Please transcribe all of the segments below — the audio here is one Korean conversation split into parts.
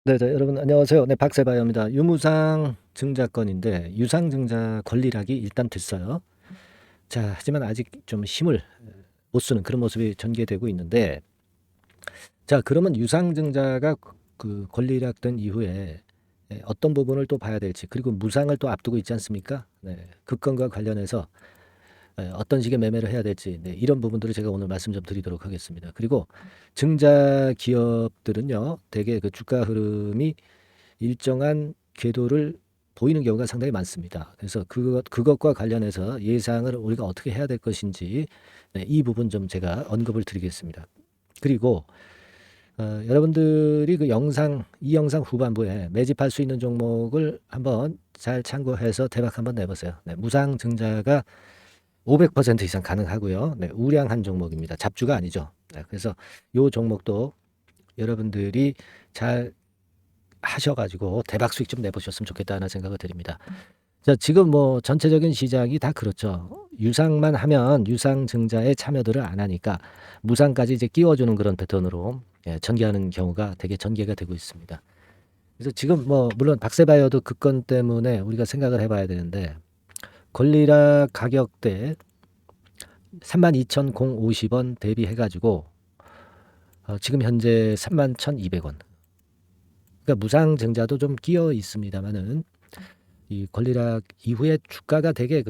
네, 여러분 안녕하세요. 네, 박세바이오입니다. 유무상 증자건인데 유상증자 권리락이 일단 됐어요. 자, 하지만 아직 좀 힘을 못 쓰는 그런 모습이 전개되고 있는데, 자, 그러면 유상증자가 그 권리락된 이후에 어떤 부분을 또 봐야 될지, 그리고 무상을 또 앞두고 있지 않습니까? 네, 그 건과 관련해서 어떤 식의 매매를 해야 될지, 네, 이런 부분들을 제가 오늘 말씀 좀 드리도록 하겠습니다. 그리고 증자 기업들은요, 대개 그 주가 흐름이 일정한 궤도를 보이는 경우가 상당히 많습니다. 그래서 그것과 관련해서 예상을 우리가 어떻게 해야 될 것인지, 네, 이 부분 좀 제가 언급을 드리겠습니다. 그리고 여러분들이 이 영상 후반부에 매집할 수 있는 종목을 한번 잘 참고해서 대박 한번 내보세요. 네, 무상증자가 500% 이상 가능하고요. 네, 우량한 종목입니다. 잡주가 아니죠. 네, 그래서 이 종목도 여러분들이 잘 하셔가지고 대박 수익 좀 내보셨으면 좋겠다는 생각을 드립니다. 자, 지금 뭐 전체적인 시장이 다 그렇죠. 유상만 하면 유상증자에 참여들을 안 하니까 무상까지 이제 끼워주는 그런 패턴으로 전개하는 경우가 되게 전개가 되고 있습니다. 그래서 지금 뭐 물론 박세바이어도 그 건 때문에 우리가 생각을 해봐야 되는데, 권리락 가격대 32,050원 대비해가지고 지금 현재 31,200원. 그러니까 무상증자도 좀 끼어 있습니다만은 이 권리락 이후에 주가가 되게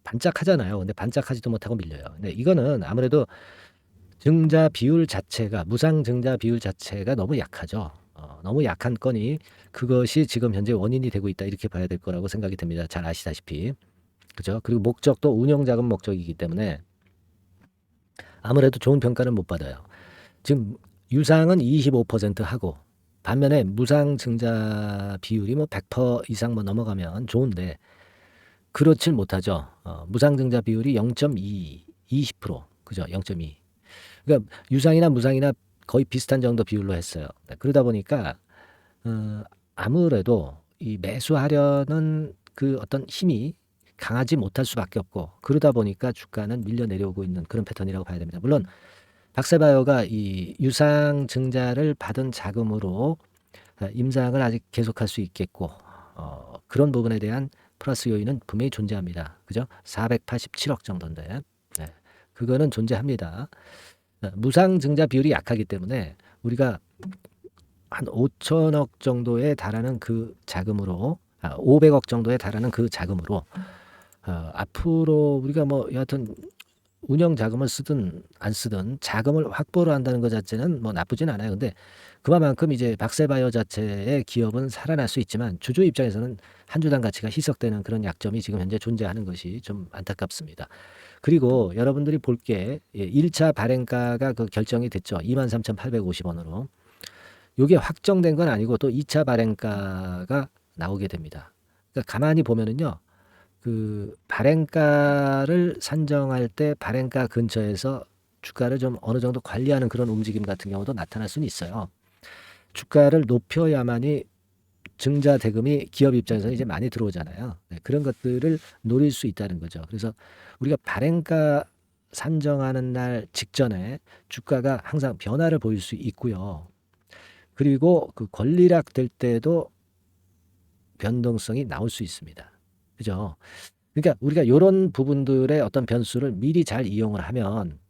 반짝하잖아요. 근데 반짝하지도 못하고 밀려요. 근데 이거는 아무래도 증자 비율 자체가 무상 증자 비율 자체가 너무 약하죠. 너무 약한 건이 그것이 지금 현재 원인이 되고 있다, 이렇게 봐야 될 거라고 생각이 됩니다. 잘 아시다시피. 그죠? 그리고 목적도 운용 자금 목적이기 때문에 아무래도 좋은 평가는 못 받아요. 지금 유상은 25% 하고, 반면에 무상 증자 비율이 뭐 100% 이상 뭐 넘어가면 좋은데 그렇질 못하죠. 무상증자 비율이 0.2, 20%, 그죠? 0.2. 그러니까 유상이나 무상이나 거의 비슷한 정도 비율로 했어요. 네, 그러다 보니까 어, 아무래도 이 매수하려는 그 어떤 힘이 강하지 못할 수밖에 없고, 그러다 보니까 주가는 밀려 내려오고 있는 그런 패턴이라고 봐야 됩니다. 물론 박세바이오가 이 유상증자를 받은 자금으로 임상을 아직 계속할 수 있겠고, 그런 부분에 대한 플러스 요인은 분명히 존재합니다. 그죠? 487억 정도인데, 네, 그거는 존재합니다. 무상 증자 비율이 약하기 때문에 우리가 한 5천억 정도에 달하는 그 자금으로, 500억 정도에 달하는 그 자금으로 앞으로 우리가 뭐 여하튼 운영 자금을 쓰든 안 쓰든 자금을 확보를 한다는 것 자체는 뭐 나쁘진 않아요. 근데 그만큼 이제 박세바이오 자체의 기업은 살아날 수 있지만 주주 입장에서는 한 주당 가치가 희석되는 그런 약점이 지금 현재 존재하는 것이 좀 안타깝습니다. 그리고 여러분들이 볼 게 1차 발행가가 그 결정이 됐죠. 23,850원으로. 이게 확정된 건 아니고 또 2차 발행가가 나오게 됩니다. 그러니까 가만히 보면은요. 그 발행가를 산정할 때 발행가 근처에서 주가를 좀 어느 정도 관리하는 그런 움직임 같은 경우도 나타날 수는 있어요. 주가를 높여야만이 증자 대금이 기업 입장에서는 이제 많이 들어오잖아요. 네, 그런 것들을 노릴 수 있다는 거죠. 그래서 우리가 발행가 산정하는 날 직전에 주가가 항상 변화를 보일 수 있고요. 그리고 그 권리락 될 때도 변동성이 나올 수 있습니다. 그죠? 그러니까 우리가 요런 부분들의 어떤 변수를 미리 잘 이용을 하면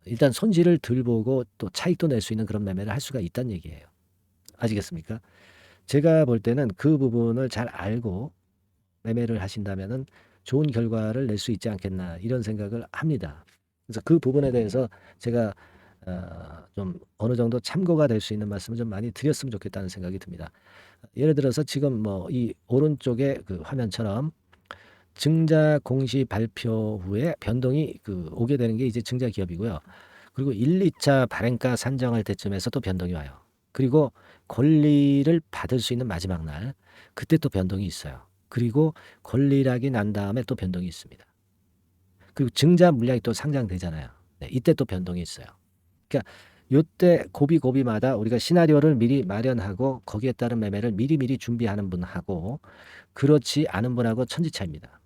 일단 손실을 덜 보고 또 차익도 낼 수 있는 그런 매매를 할 수가 있다는 얘기예요. 아시겠습니까? 제가 볼 때는 그 부분을 잘 알고 매매를 하신다면은 좋은 결과를 낼 수 있지 않겠나, 이런 생각을 합니다. 그래서 그 부분에 대해서 제가 좀 어느 정도 참고가 될 수 있는 말씀을 좀 많이 드렸으면 좋겠다는 생각이 듭니다. 예를 들어서 지금 뭐 이 오른쪽에 그 화면처럼 증자 공시 발표 후에 변동이 오게 되는 게 이제 증자 기업이고요. 그리고 1, 2차 발행가 산정할 때쯤에서 또 변동이 와요. 그리고 권리를 받을 수 있는 마지막 날, 그때 또 변동이 있어요. 그리고 권리락이 난 다음에 또 변동이 있습니다. 그리고 증자 물량이 또 상장되잖아요. 네, 이때 또 변동이 있어요. 그러니까 요때 고비고비마다 우리가 시나리오를 미리 마련하고 거기에 따른 매매를 미리미리 준비하는 분하고 그렇지 않은 분하고 천지차입니다.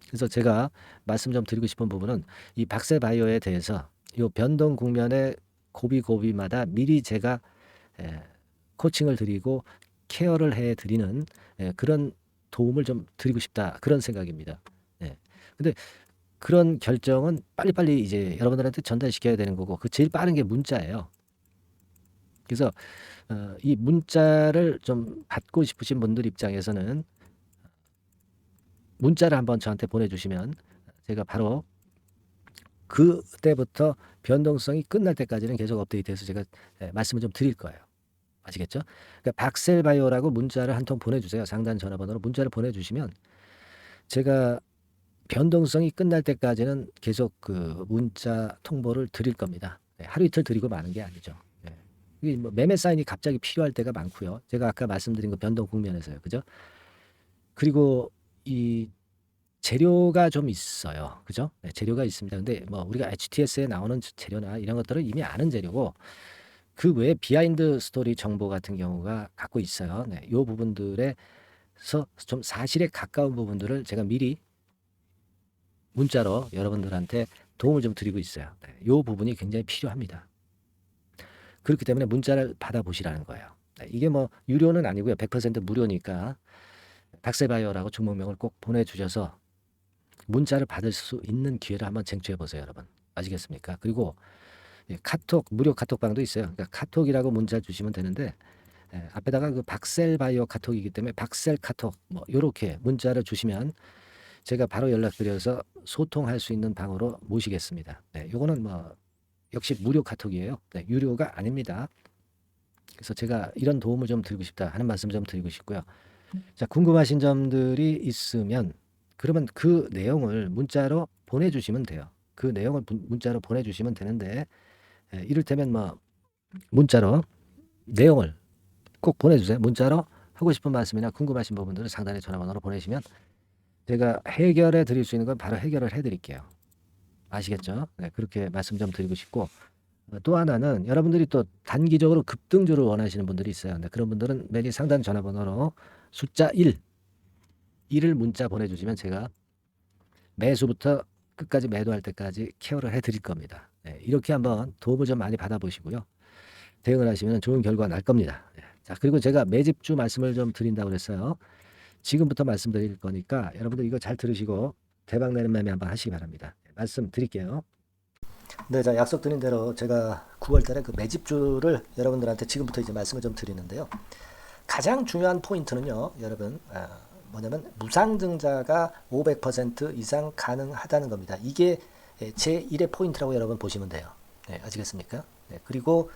그래서 제가 말씀 좀 드리고 싶은 부분은 이 박세바이오에 대해서 이 변동 국면의 고비고비마다 미리 제가 코칭을 드리고 케어를 해드리는 그런 도움을 좀 드리고 싶다 그런 생각입니다. 예. 근데 그런 결정은 빨리빨리 이제 여러분들한테 전달시켜야 되는 거고 그 제일 빠른 게 문자예요. 그래서 이 문자를 좀 받고 싶으신 분들 입장에서는 문자를 한번 저한테 보내주시면 제가 바로 그때부터 변동성이 끝날 때까지는 계속 업데이트해서 제가 말씀을 좀 드릴 거예요. 아시겠죠? 그러니까 박셀바이오라고 문자를 한 통 보내주세요. 상단 전화번호로 문자를 보내주시면 제가 변동성이 끝날 때까지는 계속 그 문자 통보를 드릴 겁니다. 하루 이틀 드리고 마는 게 아니죠. 이게 뭐 매매 사인이 갑자기 필요할 때가 많고요. 제가 아까 말씀드린 거 변동 국면에서요. 그죠? 그리고 이 재료가 좀 있어요. 그죠? 재료가 있습니다. 근데 뭐 우리가 HTS에 나오는 재료나 이런 것들은 이미 아는 재료고 그 외에 비하인드 스토리 정보 같은 경우가 갖고 있어요. 이 부분들에서 좀 사실에 가까운 부분들을 제가 미리 문자로 여러분들한테 도움을 좀 드리고 있어요. 이 부분이 굉장히 필요합니다. 그렇기 때문에 문자를 받아보시라는 거예요. 이게 뭐 유료는 아니고요. 100% 무료니까 박셀바이오라고 종목명을 꼭 보내주셔서 문자를 받을 수 있는 기회를 한번 쟁취해 보세요, 여러분. 아시겠습니까? 그리고 카톡 무료 카톡방도 있어요. 그러니까 카톡이라고 문자 주시면 되는데 앞에다가 그 박셀바이오 카톡이기 때문에 박셀 카톡 뭐 이렇게 문자를 주시면 제가 바로 연락드려서 소통할 수 있는 방으로 모시겠습니다. 요거는 뭐 역시 무료 카톡이에요. 유료가 아닙니다. 그래서 제가 이런 도움을 좀 드리고 싶다 하는 말씀 좀 드리고 싶고요. 자, 궁금하신 점들이 있으면 그러면 그 내용을 문자로 보내주시면 돼요. 그 내용을 문자로 보내주시면 되는데 이를테면 뭐 문자로 내용을 꼭 보내주세요. 문자로 하고 싶은 말씀이나 궁금하신 부분들을 상단에 전화번호로 보내시면 제가 해결해 드릴 수 있는 건 바로 해결을 해 드릴게요. 아시겠죠? 그렇게 말씀 좀 드리고 싶고 또 하나는 여러분들이 또 단기적으로 급등주를 원하시는 분들이 있어요. 그런 분들은 매일 상단 전화번호로 숫자 1을 문자 보내주시면 제가 매수부터 끝까지 매도할 때까지 케어를 해드릴 겁니다. 이렇게 한번 도움을 좀 많이 받아보시고요. 대응을 하시면 좋은 결과 날 겁니다. 자, 그리고 제가 매집주 말씀을 좀 드린다고 그랬어요. 지금부터 말씀드릴 거니까 여러분들 이거 잘 들으시고 대박 내는 매매 한번 하시기 바랍니다. 말씀 드릴게요. 네, 자, 약속드린 대로 제가 9월 달에 그 매집주를 여러분들한테 지금부터 이제 말씀을 좀 드리는데요. 가장 중요한 포인트는요, 여러분, 뭐냐면 무상증자가 500% 이상 가능하다는 겁니다. 이게 제1의 포인트라고 여러분 보시면 돼요. 아시겠습니까? 그리고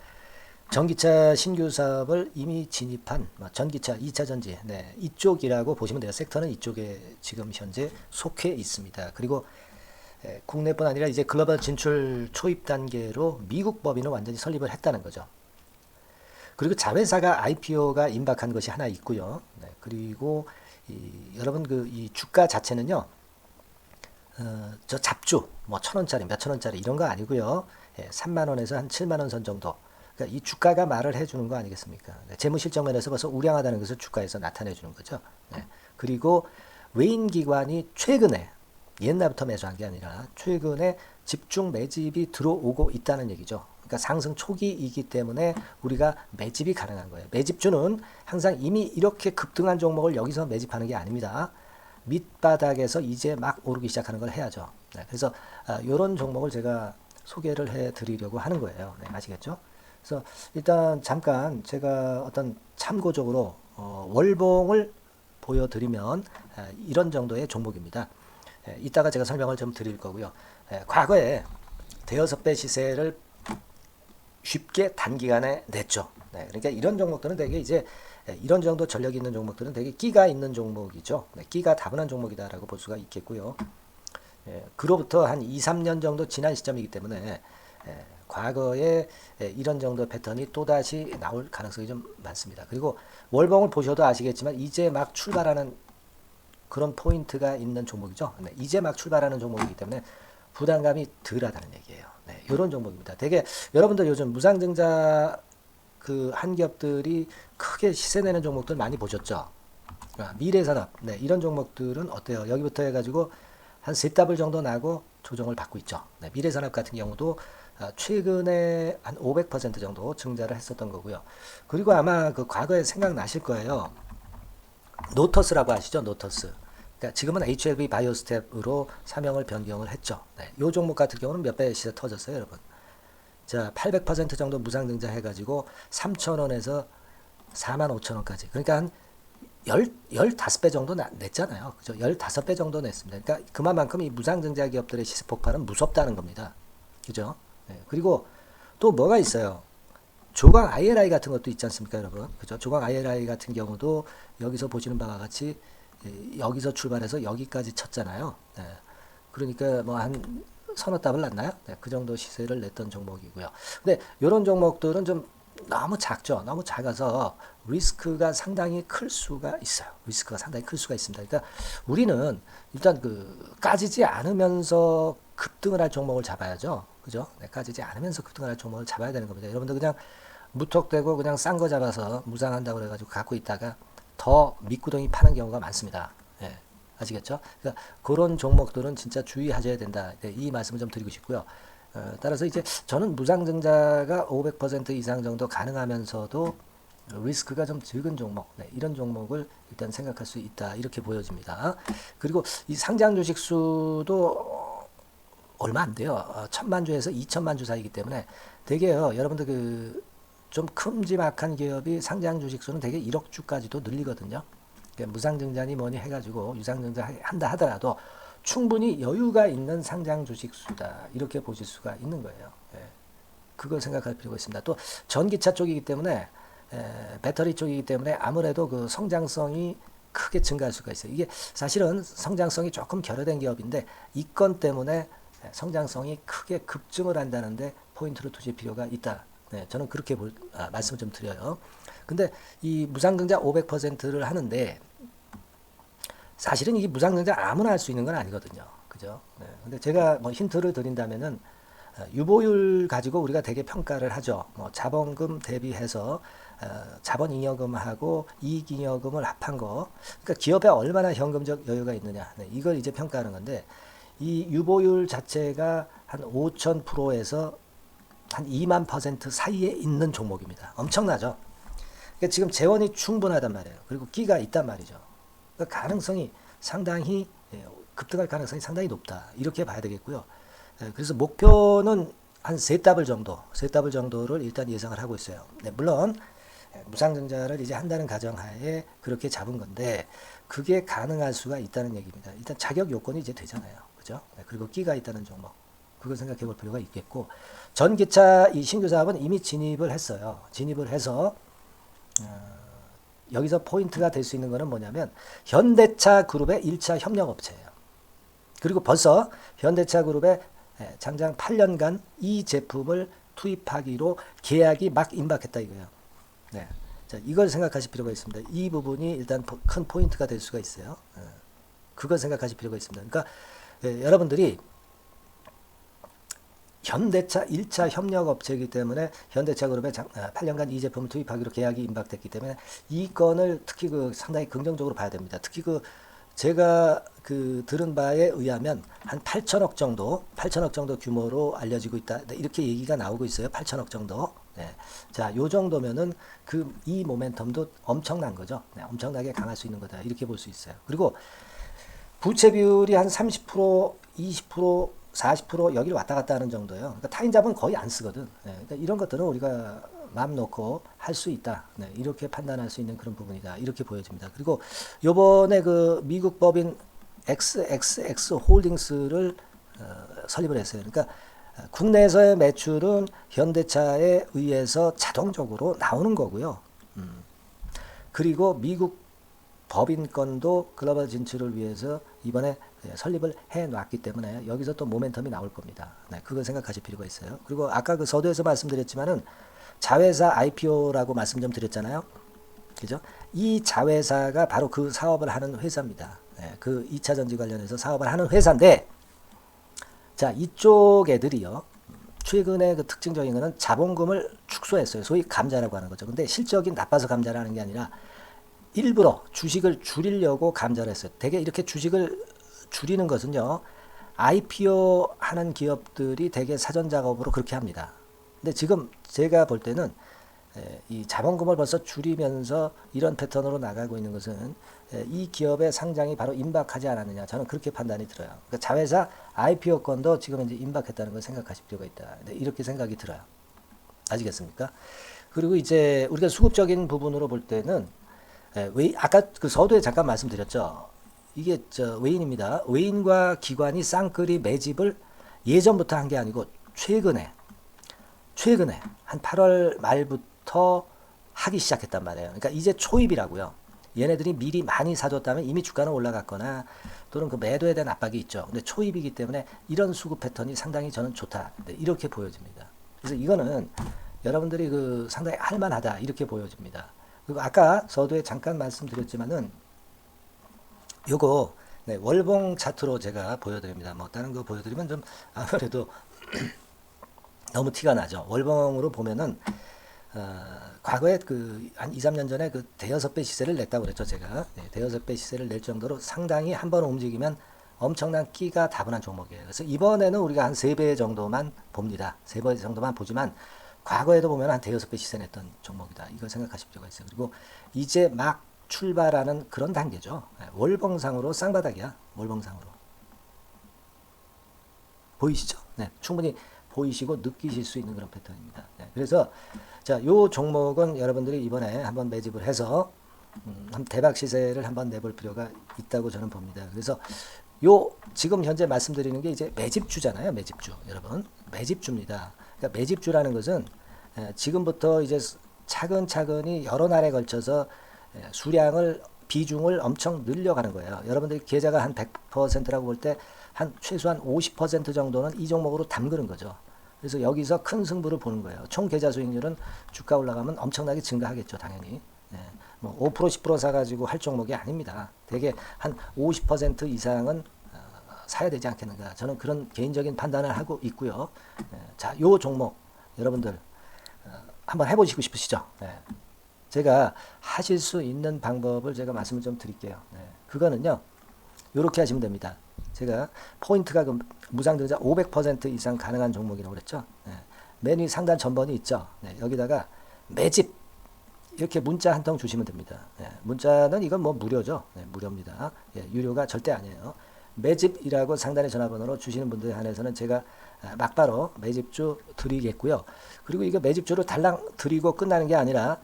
전기차 신규 사업을 이미 진입한 전기차 2차 전지 이쪽이라고 보시면 돼요. 섹터는 이쪽에 지금 현재 속해 있습니다. 그리고 국내뿐 아니라 이제 글로벌 진출 초입 단계로 미국 법인을 완전히 설립을 했다는 거죠. 그리고 자회사가 IPO가 임박한 것이 하나 있고요. 그리고 여러분 이 주가 자체는요. 저 잡주 뭐 1,000원짜리 몇천 원짜리 이런 거 아니고요. 3만 원에서 한 7만 원 선 정도. 그러니까 이 주가가 말을 해주는 거 아니겠습니까? 재무실적 면에서 벌써 우량하다는 것을 주가에서 나타내 주는 거죠. 그리고 외인 기관이 최근에 옛날부터 매수한 게 아니라 최근에 집중 매집이 들어오고 있다는 얘기죠. 그러니까 상승 초기이기 때문에 우리가 매집이 가능한 거예요. 매집주는 항상 이미 이렇게 급등한 종목을 여기서 매집하는 게 아닙니다. 밑바닥에서 이제 막 오르기 시작하는 걸 해야죠. 그래서 이런 종목을 제가 소개를 해드리려고 하는 거예요. 아시겠죠? 그래서 일단 잠깐 제가 어떤 참고적으로 월봉을 보여드리면 이런 정도의 종목입니다. 이따가 제가 설명을 좀 드릴 거고요. 과거에 대여섯 배 시세를 쉽게 단기간에 냈죠. 그러니까 이런 종목들은 되게 이제 이런 정도 전력이 있는 종목들은 되게 끼가 있는 종목이죠. 끼가 다분한 종목이다라고 볼 수가 있겠고요. 그로부터 한 2, 3년 정도 지난 시점이기 때문에 과거에 이런 정도 패턴이 또다시 나올 가능성이 좀 많습니다. 그리고 월봉을 보셔도 아시겠지만 이제 막 출발하는 그런 포인트가 있는 종목이죠. 이제 막 출발하는 종목이기 때문에 부담감이 덜하다는 얘기예요. 이런 종목입니다. 되게 여러분들 요즘 무상증자 그 한기업들이 크게 시세 내는 종목들 많이 보셨죠? 미래산업 이런 종목들은 어때요? 여기부터 해가지고 한 3더블 정도 나고 조정을 받고 있죠. 미래산업 같은 경우도 최근에 한 500% 정도 증가를 했었던 거고요. 그리고 아마 그 과거에 생각나실 거예요. 노터스라고 아시죠? 노터스. 그러니까 지금은 HLB 바이오스텝으로 사명을 변경을 했죠. 네, 이 종목 같은 경우는 몇 배 시세 터졌어요, 여러분. 자, 800% 정도 무상 증자해가지고 3,000원에서 45,000원까지. 그러니까 한 15배 정도 냈잖아요. 그죠? 15배 정도 냈습니다. 그러니까 그만큼 이 무상 증자 기업들의 시세 폭발은 무섭다는 겁니다. 그죠? 네, 그리고 또 뭐가 있어요? 조강 ILI 같은 것도 있지 않습니까, 여러분? 그죠? 조강 ILI 같은 경우도 여기서 보시는 바와 같이 여기서 출발해서 여기까지 쳤잖아요. 네. 그러니까 뭐 한 서너 답을 났나요? 네, 그 정도 시세를 냈던 종목이고요. 근데 이런 종목들은 좀 너무 작죠. 너무 작아서 리스크가 상당히 클 수가 있어요. 리스크가 상당히 클 수가 있습니다. 그러니까 우리는 일단 그 까지지 않으면서 급등을 할 종목을 잡아야죠. 그죠? 네, 까지지 않으면서 급등을 할 종목을 잡아야 되는 겁니다. 여러분들 그냥 무턱대고 그냥 싼 거 잡아서 무상한다고 그래가지고 갖고 있다가 더 밑구덩이 파는 경우가 많습니다. 예, 아시겠죠? 그러니까 그런 종목들은 진짜 주의하셔야 된다. 네, 이 말씀을 좀 드리고 싶고요. 따라서 이제 저는 무상증자가 500% 이상 정도 가능하면서도 리스크가 좀 적은 종목, 네, 이런 종목을 일단 생각할 수 있다. 이렇게 보여집니다. 그리고 이 상장 주식 수도 얼마 안 돼요. 1,000만 주에서 2,000만 주 사이기 때문에 되게요. 여러분들 그 좀 큼지막한 기업이 상장 주식 수는 되게 1억 주까지도 늘리거든요. 그러니까 무상증자니 뭐니 해가지고 유상증자 한다 하더라도 충분히 여유가 있는 상장 주식 수다. 이렇게 보실 수가 있는 거예요. 예. 그걸 생각할 필요가 있습니다. 또 전기차 쪽이기 때문에 배터리 쪽이기 때문에 아무래도 그 성장성이 크게 증가할 수가 있어요. 이게 사실은 성장성이 조금 결여된 기업인데 이 건 때문에 성장성이 크게 급증을 한다는데 포인트를 두실 필요가 있다. 네, 저는 그렇게 말씀을 좀 드려요. 근데 이 무상증자 500%를 하는데 사실은 이 무상증자 아무나 할 수 있는 건 아니거든요. 그죠? 네, 근데 제가 뭐 힌트를 드린다면은 유보율 가지고 우리가 되게 평가를 하죠. 뭐 자본금 대비해서 자본잉여금하고 이익잉여금을 합한 거. 그러니까 기업에 얼마나 현금적 여유가 있느냐. 네, 이걸 이제 평가하는 건데 이 유보율 자체가 한 5,000%에서 한 2만% 사이에 있는 종목입니다. 엄청나죠? 그러니까 지금 재원이 충분하단 말이에요. 그리고 끼가 있단 말이죠. 그러니까 가능성이 상당히 급등할 가능성이 상당히 높다. 이렇게 봐야 되겠고요. 그래서 목표는 한 세 답을 정도를 일단 예상을 하고 있어요. 네, 물론 무상증자를 이제 한다는 가정하에 그렇게 잡은 건데 그게 가능할 수가 있다는 얘기입니다. 일단 자격 요건이 이제 되잖아요. 그죠? 네, 그리고 끼가 있다는 종목. 그걸 생각해 볼 필요가 있겠고 전기차 이 신규 사업은 이미 진입을 했어요. 진입을 해서 여기서 포인트가 될 수 있는 거는 뭐냐면 현대차 그룹의 1차 협력업체예요. 그리고 벌써 현대차 그룹의 장장 8년간 이 제품을 투입하기로 계약이 막 임박했다 이거예요. 네. 자, 이걸 생각하실 필요가 있습니다. 이 부분이 일단 큰 포인트가 될 수가 있어요. 그걸 생각하실 필요가 있습니다. 그러니까 여러분들이 현대차 1차 협력업체이기 때문에 현대차 그룹에 8년간 이 제품을 투입하기로 계약이 임박됐기 때문에 이 건을 특히 그 상당히 긍정적으로 봐야 됩니다. 특히 그 제가 그 들은 바에 의하면 한 8천억 정도 규모로 알려지고 있다. 이렇게 얘기가 나오고 있어요. 8천억 정도. 네. 자, 요 정도면은 이 모멘텀도 엄청난 거죠. 네, 엄청나게 강할 수 있는 거다. 이렇게 볼 수 있어요. 그리고 부채 비율이 한 30%, 20%, 40% 여기를 왔다 갔다 하는 정도예요. 그러니까 타인자본 거의 안 쓰거든. 네, 그러니까 이런 것들은 우리가 마음 놓고 할 수 있다. 네, 이렇게 판단할 수 있는 그런 부분이다. 이렇게 보여집니다. 그리고 요번에 그 미국 법인 XXX 홀딩스를 설립을 했어요. 그러니까 국내에서의 매출은 현대차에 의해서 자동적으로 나오는 거고요. 그리고 미국 법인권도 글로벌 진출을 위해서 이번에 설립을 해놨기 때문에 여기서 또 모멘텀이 나올 겁니다. 네, 그걸 생각하실 필요가 있어요. 그리고 아까 그 서두에서 말씀드렸지만은 자회사 IPO라고 말씀 좀 드렸잖아요. 그죠? 이 자회사가 바로 그 사업을 하는 회사입니다. 네, 그 2차 전지 관련해서 사업을 하는 회사인데, 자, 이쪽 애들이요. 최근에 그 특징적인 거는 자본금을 축소했어요. 소위 감자라고 하는 거죠. 근데 실적이 나빠서 감자를 하는 게 아니라 일부러 주식을 줄이려고 감자를 했어요. 되게 이렇게 주식을 줄이는 것은요, IPO 하는 기업들이 대개 사전 작업으로 그렇게 합니다. 근데 지금 제가 볼 때는 이 자본금을 벌써 줄이면서 이런 패턴으로 나가고 있는 것은 이 기업의 상장이 바로 임박하지 않았느냐, 저는 그렇게 판단이 들어요. 그러니까 자회사 IPO 건도 지금 이제 임박했다는 걸 생각하실 필요가 있다. 이렇게 생각이 들어요. 아시겠습니까? 그리고 이제 우리가 수급적인 부분으로 볼 때는 아까 그 서두에 잠깐 말씀드렸죠. 이게 외인입니다. 외인과 기관이 쌍끌이 매집을 예전부터 한 게 아니고 최근에 한 8월 말부터 하기 시작했단 말이에요. 그러니까 이제 초입이라고요. 얘네들이 미리 많이 사줬다면 이미 주가는 올라갔거나 또는 그 매도에 대한 압박이 있죠. 근데 초입이기 때문에 이런 수급 패턴이 상당히 저는 좋다. 이렇게 보여집니다. 그래서 이거는 여러분들이 그 상당히 할만하다 이렇게 보여집니다. 그리고 아까 서두에 잠깐 말씀드렸지만은 요거 월봉 차트로 제가 보여드립니다. 뭐 다른 거 보여드리면 좀 아무래도 너무 티가 나죠. 월봉으로 보면은 과거에 그 한 2, 3년 전에 그 대여섯 배 시세를 냈다고 그랬죠, 제가. 대여섯 배 시세를 낼 정도로 상당히 한번 움직이면 엄청난 끼가 다분한 종목이에요. 그래서 이번에는 우리가 한 3배 정도만 봅니다. 3배 정도만 보지만 과거에도 보면 한 대여섯 배 시세 냈던 종목이다. 이걸 생각하실 필요가 있어요. 그리고 이제 막 출발하는 그런 단계죠. 월봉상으로 쌍바닥이야. 월봉상으로. 보이시죠? 네, 충분히 보이시고 느끼실 수 있는 그런 패턴입니다. 네, 그래서 자, 요 종목은 여러분들이 이번에 한번 매집을 해서 대박 시세를 한번 내볼 필요가 있다고 저는 봅니다. 그래서 요 지금 현재 말씀드리는 게 이제 매집주잖아요. 매집주. 여러분, 매집주입니다. 그러니까 매집주라는 것은 지금부터 이제 차근차근히 여러 날에 걸쳐서 수량을 비중을 엄청 늘려가는 거예요. 여러분들이 계좌가 한 100%라고 볼 때 한 최소한 50% 정도는 이 종목으로 담그는 거죠. 그래서 여기서 큰 승부를 보는 거예요. 총 계좌 수익률은 주가 올라가면 엄청나게 증가하겠죠, 당연히. 뭐 5% 10% 사가지고 할 종목이 아닙니다. 되게 한 50% 이상은 사야 되지 않겠는가. 저는 그런 개인적인 판단을 하고 있고요. 자, 요 종목 여러분들 한번 해보시고 싶으시죠? 제가 하실 수 있는 방법을 제가 말씀을 좀 드릴게요. 그거는요, 이렇게 하시면 됩니다. 제가 포인트가 그 무상증자 500% 이상 가능한 종목이라고 그랬죠. 메뉴 상단 전번이 있죠. 여기다가 매집 이렇게 문자 한 통 주시면 됩니다. 문자는 이건 뭐 무료죠. 무료입니다. 유료가 절대 아니에요. 매집이라고 상단의 전화번호로 주시는 분들에 한해서는 제가 막바로 매집주 드리겠고요. 그리고 이거 매집주를 달랑 드리고 끝나는 게 아니라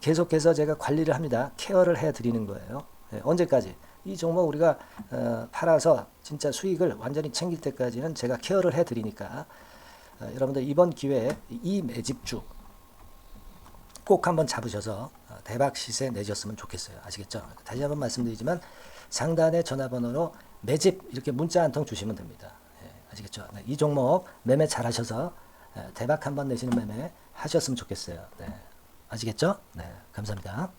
계속해서 제가 관리를 합니다. 케어를 해 드리는 거예요. 언제까지? 이 종목 우리가 팔아서 진짜 수익을 완전히 챙길 때까지는 제가 케어를 해 드리니까 여러분들 이번 기회에 이 매집주 꼭 한번 잡으셔서 대박 시세 내셨으면 좋겠어요. 아시겠죠? 다시 한번 말씀드리지만 상단의 전화번호로 매집 이렇게 문자 한 통 주시면 됩니다. 아시겠죠? 이 종목 매매 잘 하셔서 대박 한번 내시는 매매 하셨으면 좋겠어요. 아시겠죠? 감사합니다.